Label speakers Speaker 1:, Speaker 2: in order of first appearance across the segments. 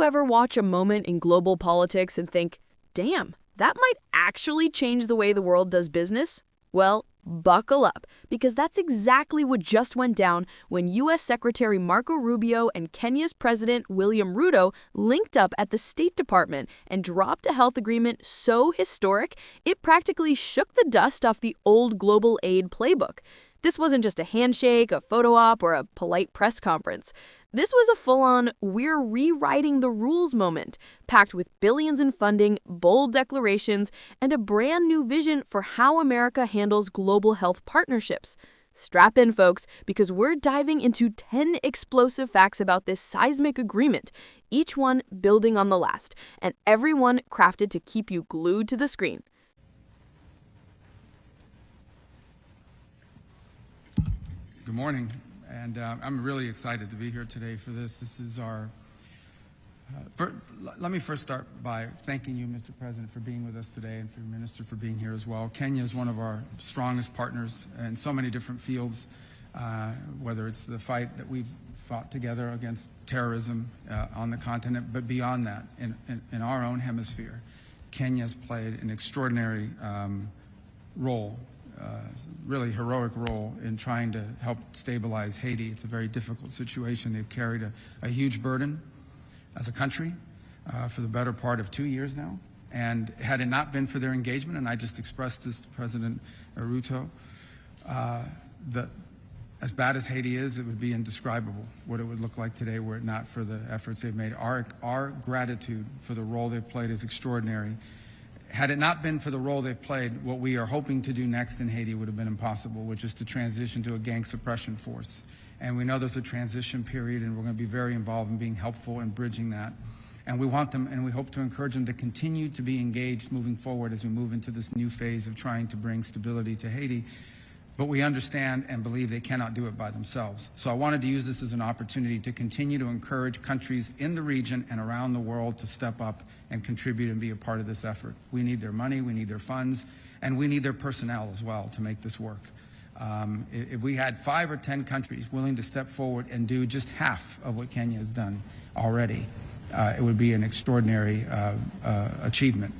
Speaker 1: ever watch a moment in global politics and think, damn, that might actually change the way the world does business? Well, buckle up, because that's exactly what just went down when U.S. Secretary Marco Rubio and Kenya's President William Ruto linked up at the State Department and dropped a health agreement so historic it practically shook the dust off the old global aid playbook. This wasn't just a handshake, a photo op, or a polite press conference. This was a full-on, we're rewriting the rules moment, packed with billions in funding, bold declarations, and a brand new vision for how America handles global health partnerships. Strap in, folks, because we're diving into 10 explosive facts about this seismic agreement, each one building on the last, and every one crafted to keep you glued to the screen.
Speaker 2: Good morning, and I'm really excited to be here today for this. This is our, let me first start by thanking you, Mr. President, for being with us today, and for your minister for being here as well. Kenya is one of our strongest partners in so many different fields, whether it's the fight that we've fought together against terrorism on the continent, but beyond that, in our own hemisphere, Kenya's played an extraordinary role, really heroic role in trying to help stabilize Haiti. It's a very difficult situation. They've carried a huge burden as a country for the better part of 2 years now. And had it not been for their engagement, and I just expressed this to President Ruto, as bad as Haiti is, it would be indescribable what it would look like today were it not for the efforts they've made. Our gratitude for the role they've played is extraordinary. Had it not been for the role they've played, what we are hoping to do next in Haiti would have been impossible, which is to transition to a gang suppression force. And we know there's a transition period, and we're going to be very involved in being helpful in bridging that. And we want them, and we hope to encourage them to continue to be engaged moving forward as we move into this new phase of trying to bring stability to Haiti. But we understand and believe they cannot do it by themselves. So I wanted to use this as an opportunity to continue to encourage countries in the region and around the world to step up and contribute and be a part of this effort. We need their money, we need their funds, and we need their personnel as well to make this work. If we had 5 or 10 countries willing to step forward and do just half of what Kenya has done already, it would be an extraordinary achievement.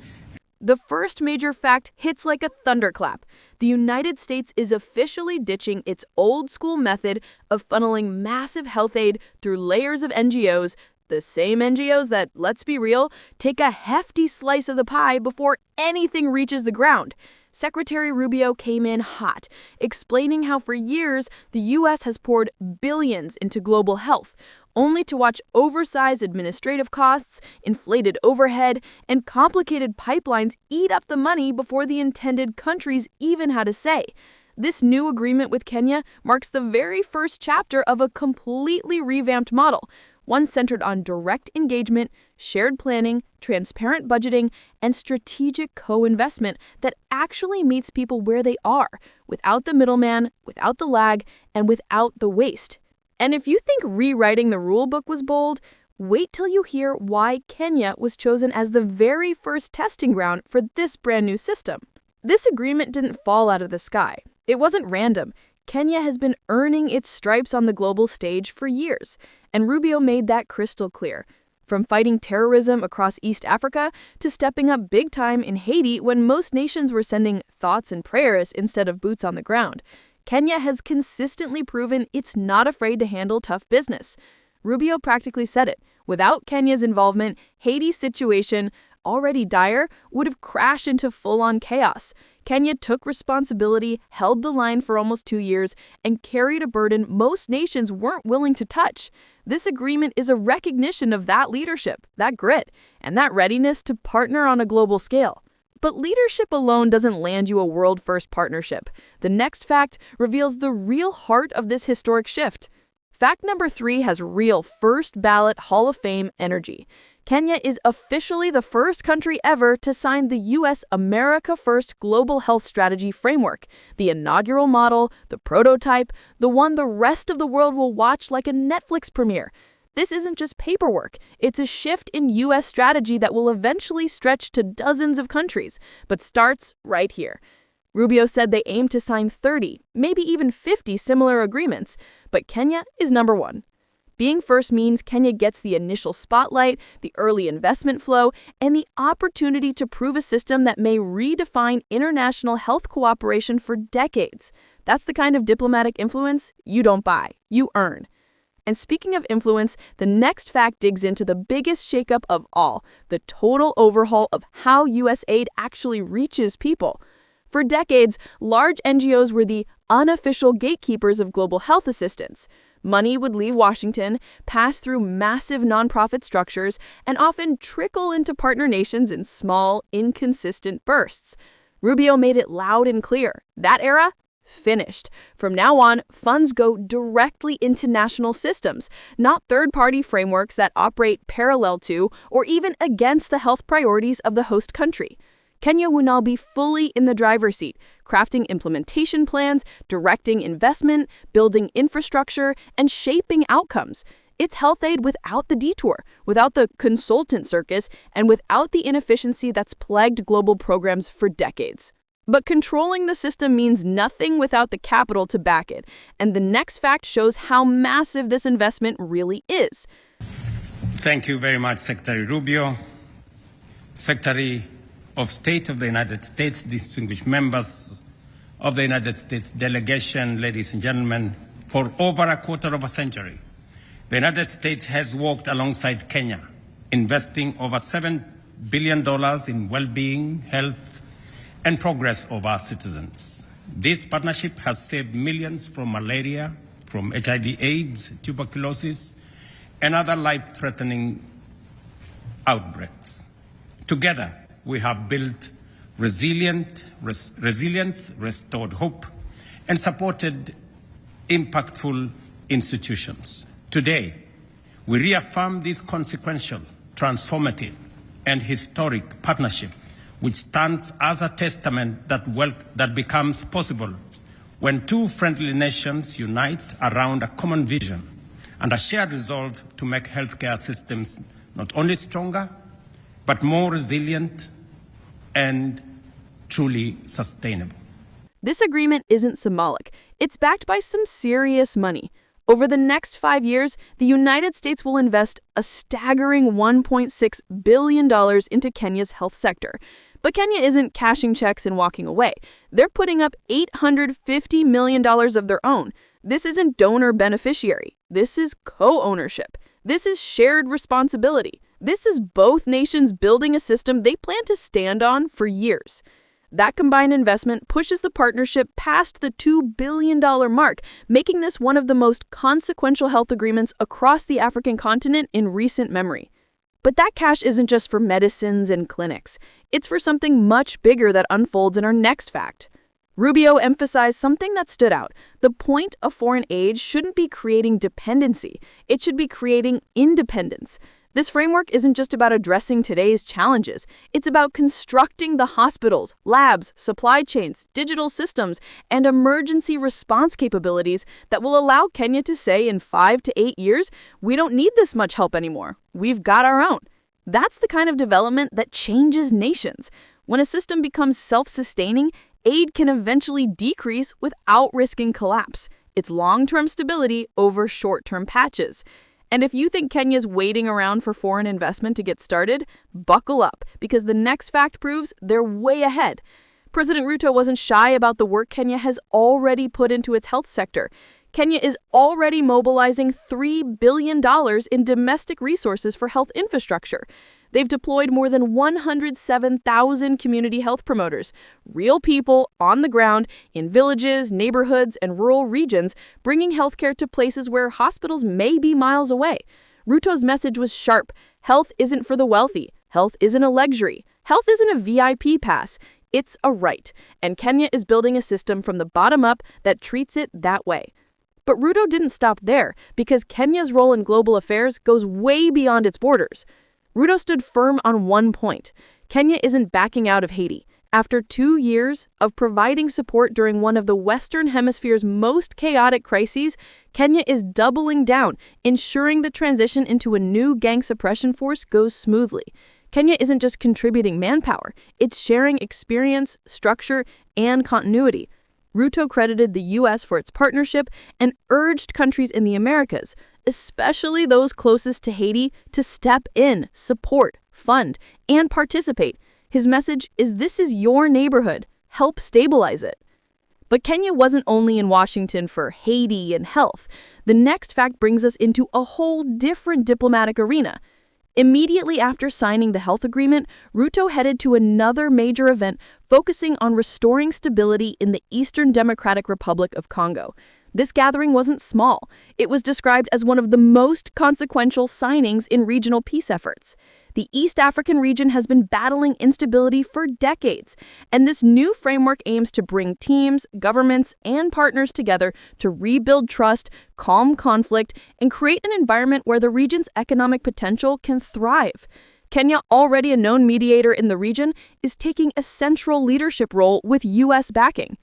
Speaker 1: The first major fact hits like a thunderclap. The United States is officially ditching its old-school method of funneling massive health aid through layers of NGOs, the same NGOs that, let's be real, take a hefty slice of the pie before anything reaches the ground. Secretary Rubio came in hot, explaining how for years the U.S. has poured billions into global health, only to watch oversized administrative costs, inflated overhead, and complicated pipelines eat up the money before the intended countries even had a say. This new agreement with Kenya marks the very first chapter of a completely revamped model, one centered on direct engagement, shared planning, transparent budgeting, and strategic co-investment that actually meets people where they are, without the middleman, without the lag, and without the waste. And if you think rewriting the rulebook was bold, wait till you hear why Kenya was chosen as the very first testing ground for this brand new system. This agreement didn't fall out of the sky. It wasn't random. Kenya has been earning its stripes on the global stage for years, and Rubio made that crystal clear. From fighting terrorism across East Africa to stepping up big time in Haiti when most nations were sending thoughts and prayers instead of boots on the ground, Kenya has consistently proven it's not afraid to handle tough business. Rubio practically said it. Without Kenya's involvement, Haiti's situation, already dire, would have crashed into full-on chaos. Kenya took responsibility, held the line for almost 2 years, and carried a burden most nations weren't willing to touch. This agreement is a recognition of that leadership, that grit, and that readiness to partner on a global scale. But leadership alone doesn't land you a world-first partnership. The next fact reveals the real heart of this historic shift. Fact number 3 has real first-ballot Hall of Fame energy. Kenya is officially the first country ever to sign the U.S. America First Global Health Strategy Framework, the inaugural model, the prototype, the one the rest of the world will watch like a Netflix premiere. This isn't just paperwork. It's a shift in U.S. strategy that will eventually stretch to dozens of countries, but starts right here. Rubio said they aim to sign 30, maybe even 50 similar agreements, but Kenya is number 1. Being first means Kenya gets the initial spotlight, the early investment flow, and the opportunity to prove a system that may redefine international health cooperation for decades. That's the kind of diplomatic influence you don't buy, you earn. And speaking of influence, the next fact digs into the biggest shakeup of all, the total overhaul of how U.S. aid actually reaches people. For decades, large NGOs were the unofficial gatekeepers of global health assistance. Money would leave Washington, pass through massive nonprofit structures, and often trickle into partner nations in small, inconsistent bursts. Rubio made it loud and clear. That era? Finished. From now on, funds go directly into national systems, not third-party frameworks that operate parallel to or even against the health priorities of the host country. Kenya will now be fully in the driver's seat, crafting implementation plans, directing investment, building infrastructure, and shaping outcomes. It's health aid without the detour, without the consultant circus, and without the inefficiency that's plagued global programs for decades. But controlling the system means nothing without the capital to back it, and the next fact shows how massive this investment really is.
Speaker 3: Thank you very much, Secretary Rubio. Secretary of State of the United States, distinguished members of the United States delegation, ladies and gentlemen, for over a quarter of a century, the United States has worked alongside Kenya, investing over $7 billion in well-being, health, and progress of our citizens. This partnership has saved millions from malaria, from HIV/AIDS, tuberculosis, and other life-threatening outbreaks. Together, we have built resilience, restored hope, and supported impactful institutions. Today, we reaffirm this consequential, transformative, and historic partnership, which stands as a testament that becomes possible when two friendly nations unite around a common vision and a shared resolve to make healthcare systems not only stronger, but more resilient and truly sustainable.
Speaker 1: This agreement isn't symbolic. It's backed by some serious money. Over the next 5 years, the United States will invest a staggering $1.6 billion into Kenya's health sector. But Kenya isn't cashing checks and walking away. They're putting up $850 million of their own. This isn't donor-beneficiary. This is co-ownership. This is shared responsibility. This is both nations building a system they plan to stand on for years. That combined investment pushes the partnership past the $2 billion mark, making this one of the most consequential health agreements across the African continent in recent memory. But that cash isn't just for medicines and clinics. It's for something much bigger that unfolds in our next fact. Rubio emphasized something that stood out. The point of foreign aid shouldn't be creating dependency. It should be creating independence. This framework isn't just about addressing today's challenges. It's about constructing the hospitals, labs, supply chains, digital systems, and emergency response capabilities that will allow Kenya to say in 5 to 8 years, we don't need this much help anymore. We've got our own. That's the kind of development that changes nations. When a system becomes self-sustaining, aid can eventually decrease without risking collapse. It's long-term stability over short-term patches. And if you think Kenya's waiting around for foreign investment to get started, buckle up, because the next fact proves they're way ahead. President Ruto wasn't shy about the work Kenya has already put into its health sector. Kenya is already mobilizing $3 billion in domestic resources for health infrastructure. They've deployed more than 107,000 community health promoters, real people on the ground in villages, neighborhoods, and rural regions, bringing healthcare to places where hospitals may be miles away. Ruto's message was sharp. Health isn't for the wealthy. Health isn't a luxury. Health isn't a VIP pass. It's a right. And Kenya is building a system from the bottom up that treats it that way. But Ruto didn't stop there, because Kenya's role in global affairs goes way beyond its borders. Ruto stood firm on one point. Kenya isn't backing out of Haiti. After 2 years of providing support during one of the Western Hemisphere's most chaotic crises, Kenya is doubling down, ensuring the transition into a new gang suppression force goes smoothly. Kenya isn't just contributing manpower, it's sharing experience, structure, and continuity. Ruto credited the U.S. for its partnership and urged countries in the Americas, especially those closest to Haiti, to step in, support, fund, and participate. His message is, this is your neighborhood. Help stabilize it. But Kenya wasn't only in Washington for Haiti and health. The next fact brings us into a whole different diplomatic arena. Immediately after signing the health agreement, Ruto headed to another major event focusing on restoring stability in the Eastern Democratic Republic of Congo. This gathering wasn't small. It was described as one of the most consequential signings in regional peace efforts. The East African region has been battling instability for decades, and this new framework aims to bring teams, governments, and partners together to rebuild trust, calm conflict, and create an environment where the region's economic potential can thrive. Kenya, already a known mediator in the region, is taking a central leadership role with U.S. backing.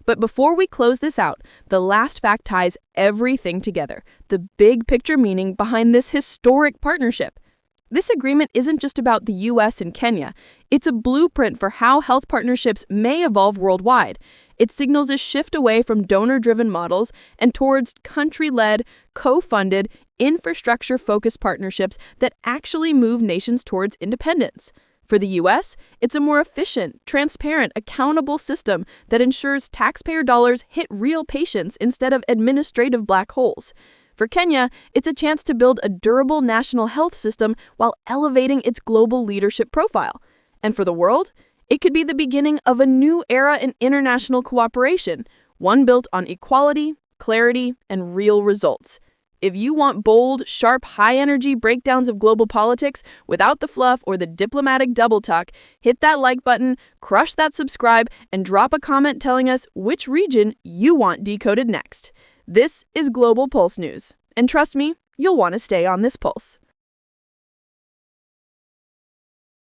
Speaker 1: But before we close this out, the last fact ties everything together, the big picture meaning behind this historic partnership. This agreement isn't just about the U.S. and Kenya. It's a blueprint for how health partnerships may evolve worldwide. It signals a shift away from donor-driven models and towards country-led, co-funded, infrastructure-focused partnerships that actually move nations towards independence. For the U.S., it's a more efficient, transparent, accountable system that ensures taxpayer dollars hit real patients instead of administrative black holes. For Kenya, it's a chance to build a durable national health system while elevating its global leadership profile. And for the world, it could be the beginning of a new era in international cooperation, one built on equality, clarity, and real results. If you want bold, sharp, high-energy breakdowns of global politics without the fluff or the diplomatic double talk, hit that like button, crush that subscribe, and drop a comment telling us which region you want decoded next. This is Global Pulse News, and trust me, you'll want to stay on this pulse.